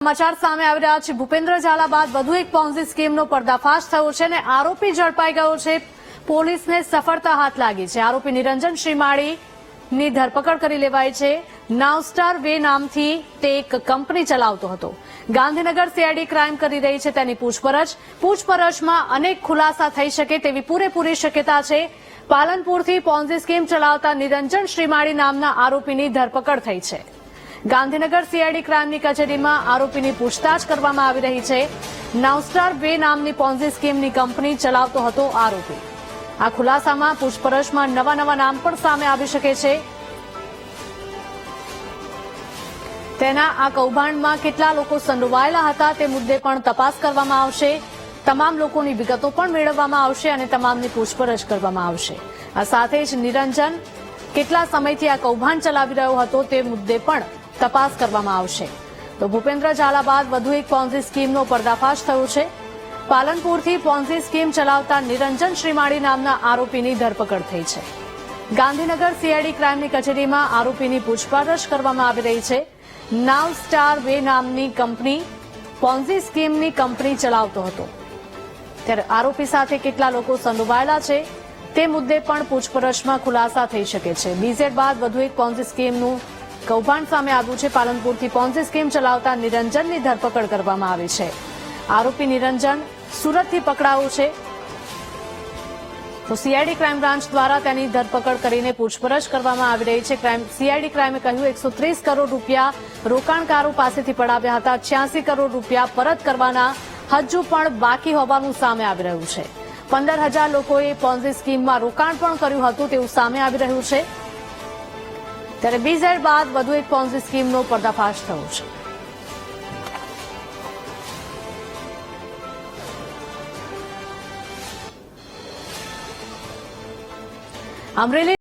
સમાચાર સામે આવી રહ્યા છે। ભૂપેન્દ્ર ઝાલા બાદ વધુ એક પોન્ઝી સ્કીમનો પર્દાફાશ થયો છે અને આરોપી ઝડપાઈ ગયો છે। પોલીસને સફળતા હાથ લાગી છે। આરોપી નિરંજન શ્રીમાળીની ધરપકડ કરી લેવાઈ છે। નાવસ્ટાર વે નામથી તે એક કંપની ચલાવતો હતો। ગાંધીનગર સીઆઈડી ક્રાઇમ કરી રહી છે તેની પૂછપરછમાં અનેક ખુલાસા થઈ શકે તેવી પૂરેપૂરી શક્યતા છે। પાલનપુરથી પોન્ઝી સ્કીમ ચલાવતા નિરંજન શ્રીમાળી નામના આરોપીની ધરપકડ થઈ છે। ગાંધીનગર સીઆઈડી ક્રાઇમની કચેરીમાં આરોપીની પૂછતાછ કરવામાં આવી રહી છે। નાવસ્ટાર વે નામની પોન્ઝી સ્કીમની કંપની ચલાવતો હતો આરોપી। આ ખુલાસામાં પૂછપરછમાં નવા નામ પણ સામે આવી શકે છે। તેના આ કૌભાંડમાં કેટલા લોકો સંડોવાયેલા હતા તે મુદ્દે પણ તપાસ કરવામાં આવશે। તમામ લોકોની વિગતો પણ મેળવવામાં આવશે અને તમામની પૂછપરછ કરવામાં આવશે। આ સાથે જ નિરંજન કેટલા સમયથી આ કૌભાંડ ચલાવી રહ્યો હતો તે મુદ્દે પણ તપાસ કરવામાં આવશે। તો ભૂપેન્દ્ર ઝાલા બાદ વધુ એક પોન્ઝી સ્કીમનો પર્દાફાશ થયો છે। પાલનપુરથી પોન્ઝી સ્કીમ ચલાવતા નિરંજન શ્રીમાળી નામના આરોપીની ધરપકડ થઈ છે। ગાંધીનગર સીઆઈડી ક્રાઇમની કચેરીમાં આરોપીની પૂછપરછ કરવામાં આવી રહી છે। નાવસ્ટાર વે નામની કંપની પોન્ઝી સ્કીમની કંપની ચલાવતો હતો ત્યારે આરોપી સાથે કેટલા લોકો સંડોવાયેલા છે તે મુદ્દે પણ પૂછપરછમાં ખુલાસા થઈ શકે છે। બીઝેડ બાદ વધુ એક પોન્ઝી સ્કીમનું કૌભાંડ સામે આવ્યું છે। પાલનપુરથી પોન્ઝી સ્કીમ ચલાવતા નિરંજનની ધરપકડ કરવામાં આવી છે। આરોપી નિરંજન સુરતથી પકડાયો છે તો સીઆઈડી ક્રાઇમ બ્રાન્ચ દ્વારા તેની ધરપકડ કરીને પૂછપરછ કરવામાં આવી રહી છે। સીઆઈડી ક્રાઇમે કહ્યું 130 કરોડ રૂપિયા રોકાણકારો પાસેથી પડાવ્યા હતા। 86 કરોડ રૂપિયા પરત કરવાના હજુ પણ બાકી હોવાનું સામે આવી રહ્યું છે। 15,000 લોકોએ પોન્ઝી સ્કીમમાં રોકાણ પણ કર્યું હતું તેવું સામે આવી રહ્યું છે। ત્યારે બીઝેડ બાદ વધુ એક પોન્ઝી સ્કીમનો પર્દાફાશ થયો છે। અમરેલી